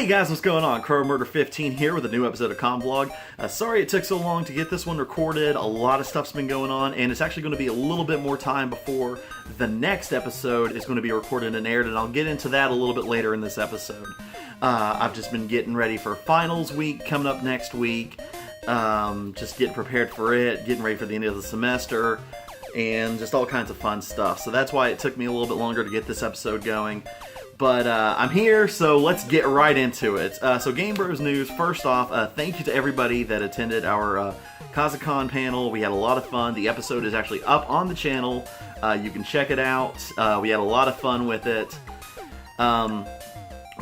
Hey guys, what's going on? Crow Murder 15 here with a new episode of Convlog. Sorry it took so long to get this one recorded. A lot of stuff's been going on, and it's actually going to be a little bit more time before the next episode is going to be recorded and aired, and I'll get into that a little bit later in this episode. I've just been getting ready for finals week coming up next week, just getting prepared for it, getting ready for the end of the semester, and just all kinds of fun stuff. So that's why it took me a little bit longer to get this episode going. But I'm here, so let's get right into it. So Game Bros News, first off, thank you to everybody that attended our Kazakhstan panel. We had a lot of fun. The episode is actually up on the channel. You can check it out. We had a lot of fun with it.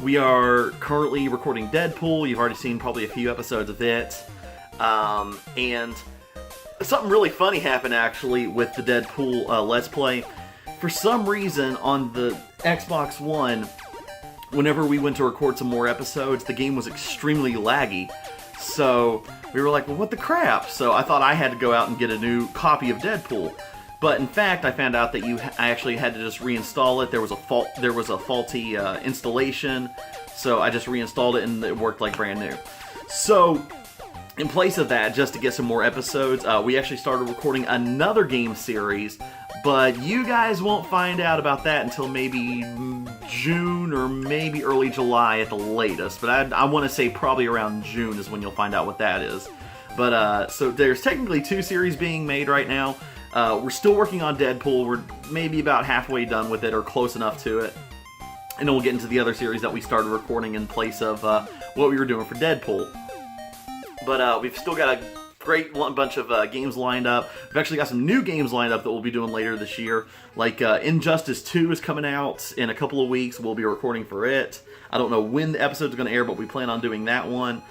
We are currently recording Deadpool. You've already seen probably a few episodes of it. And something really funny happened, actually, with the Deadpool Let's Play. For some reason, on the Xbox One, whenever we went to record some more episodes, the game was extremely laggy. So we were like, well, what the crap? So I thought I had to go out and get a new copy of Deadpool. But in fact, I found out that I actually had to just reinstall it. There was a faulty installation, so I just reinstalled it and it worked like brand new. So in place of that, just to get some more episodes, we actually started recording another game series, but you guys won't find out about that until maybe June or maybe early July at the latest. But I want to say probably around June is when you'll find out what that is. But so there's technically two series being made right now. We're still working on Deadpool. We're maybe about halfway done with it or close enough to it. And then we'll get into the other series that we started recording in place of what we were doing for Deadpool. But we've still got a great bunch of games lined up. We've actually got some new games lined up that we'll be doing later this year. Like Injustice 2 is coming out in a couple of weeks. We'll be recording for it. I don't know when the episode's going to air, but we plan on doing that one.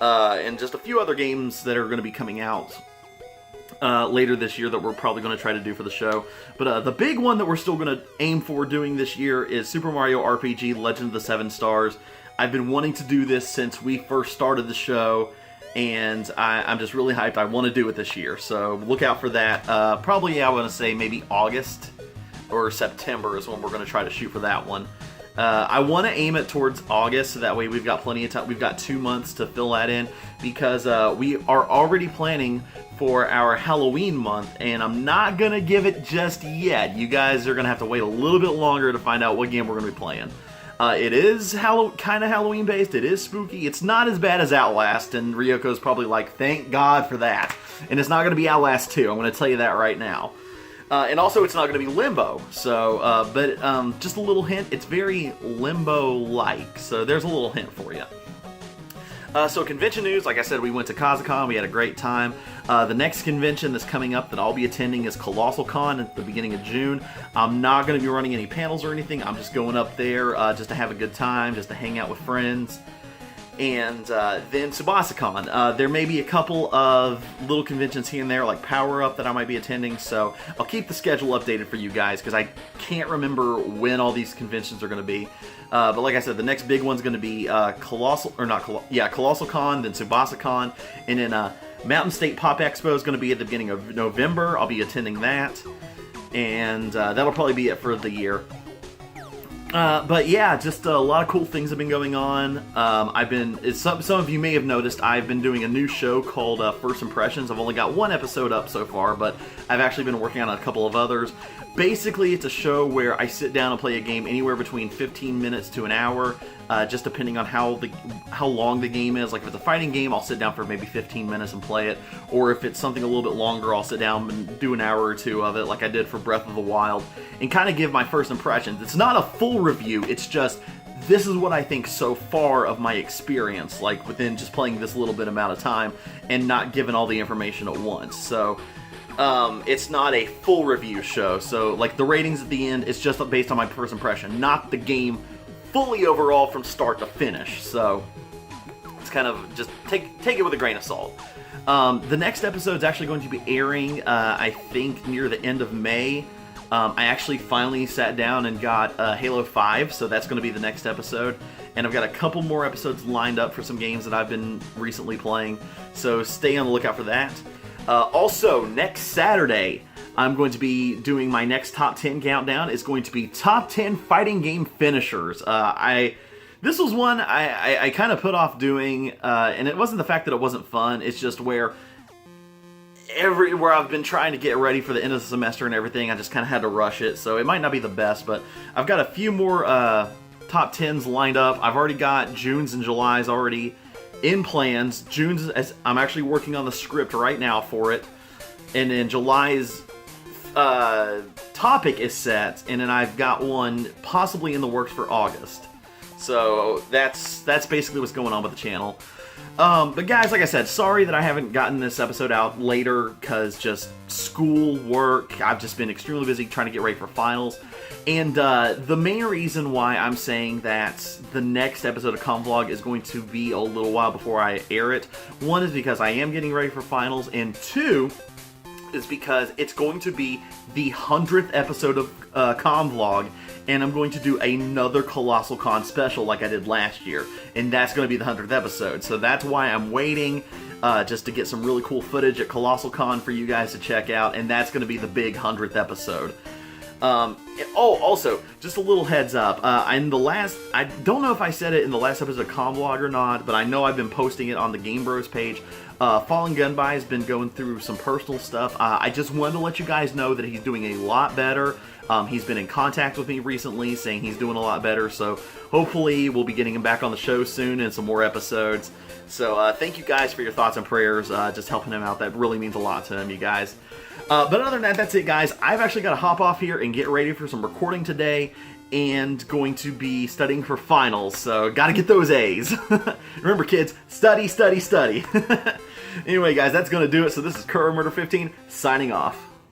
And just a few other games that are going to be coming out later this year that we're probably going to try to do for the show. But the big one that we're still going to aim for doing this year is Super Mario RPG Legend of the Seven Stars. I've been wanting to do this since we first started the show, and I'm just really hyped. I want to do it this year, so look out for that. Probably, I want to say maybe August or September is when we're going to try to shoot for that one. I want to aim it towards August, so that way we've got plenty of time. We've got 2 months to fill that in, because we are already planning for our Halloween month, and I'm not going to give it just yet. You guys are going to have to wait a little bit longer to find out what game we're going to be playing. It is kind of Halloween based. It is spooky. It's not as bad as Outlast, and Ryoko's probably like, thank God for that. And it's not going to be Outlast 2. I'm going to tell you that right now. And also, it's not going to be Limbo. So, but just a little hint. It's very Limbo-like. So there's a little hint for you. So convention news, like I said, we went to Kazakhstan. We had a great time. The next convention that's coming up that I'll be attending is Colossal Con at the beginning of June. I'm not going to be running any panels or anything. I'm just going up there just to have a good time, just to hang out with friends. And then Tsubasa-Con. There may be a couple of little conventions here and there, like Power Up, that I might be attending. So I'll keep the schedule updated for you guys, because I can't remember when all these conventions are going to be. But like I said, the next big one's going to be Colossal Con, then Tsubasa-Con, and then Mountain State Pop Expo is going to be at the beginning of November. I'll be attending that, and that'll probably be it for the year. But yeah, just a lot of cool things have been going on. Some of you may have noticed, I've been doing a new show called First Impressions. I've only got one episode up so far, but I've actually been working on a couple of others. Basically, it's a show where I sit down and play a game anywhere between 15 minutes to an hour, just depending on how long the game is. Like if it's a fighting game, I'll sit down for maybe 15 minutes and play it. Or if it's something a little bit longer, I'll sit down and do an hour or two of it, like I did for Breath of the Wild, and kind of give my first impressions. It's not a full review, it's just, this is what I think so far of my experience, like within just playing this little bit amount of time, and not giving all the information at once. So it's not a full review show, so like the ratings at the end is just based on my first impression, not the game fully overall from start to finish. So it's kind of just take it with a grain of salt. The next episode is actually going to be airing, I think, near the end of May. I actually finally sat down and got Halo 5, so that's going to be the next episode. And I've got a couple more episodes lined up for some games that I've been recently playing, so stay on the lookout for that. Also, next Saturday, I'm going to be doing my next top 10 countdown. It's going to be top 10 fighting game finishers. This was one I kind of put off doing, and it wasn't the fact that it wasn't fun, it's just where I've been trying to get ready for the end of the semester and everything, I just kind of had to rush it, so it might not be the best, but I've got a few more top 10s lined up. I've already got June's and July's already in plans. June's, I'm actually working on the script right now for it, and then July's topic is set, and then I've got one possibly in the works for August. So that's basically what's going on with the channel. But guys, like I said, sorry that I haven't gotten this episode out later, because just school, work, I've just been extremely busy trying to get ready for finals. And the main reason why I'm saying that the next episode of Convlog is going to be a little while before I air it, one is because I am getting ready for finals, and two is because it's going to be the 100th episode of Convlog, and I'm going to do another Colossal Con special like I did last year, and that's going to be the 100th episode. So that's why I'm waiting, just to get some really cool footage at Colossal Con for you guys to check out, and that's going to be the big 100th episode. Also, just a little heads up, I don't know if I said it in the last episode of Convlog or not, but I know I've been posting it on the Game Bros page. Fallen Gunby has been going through some personal stuff. I just wanted to let you guys know that he's doing a lot better. He's been in contact with me recently saying he's doing a lot better, so hopefully we'll be getting him back on the show soon and some more episodes. So thank you guys for your thoughts and prayers, just helping him out. That really means a lot to him, you guys. But other than that, that's it, guys. I've actually got to hop off here and get ready for some recording today, and going to be studying for finals, so got to get those A's. Remember, kids, study, study, study. Anyway, guys, that's going to do it. So this is Kuro Murder 15, signing off.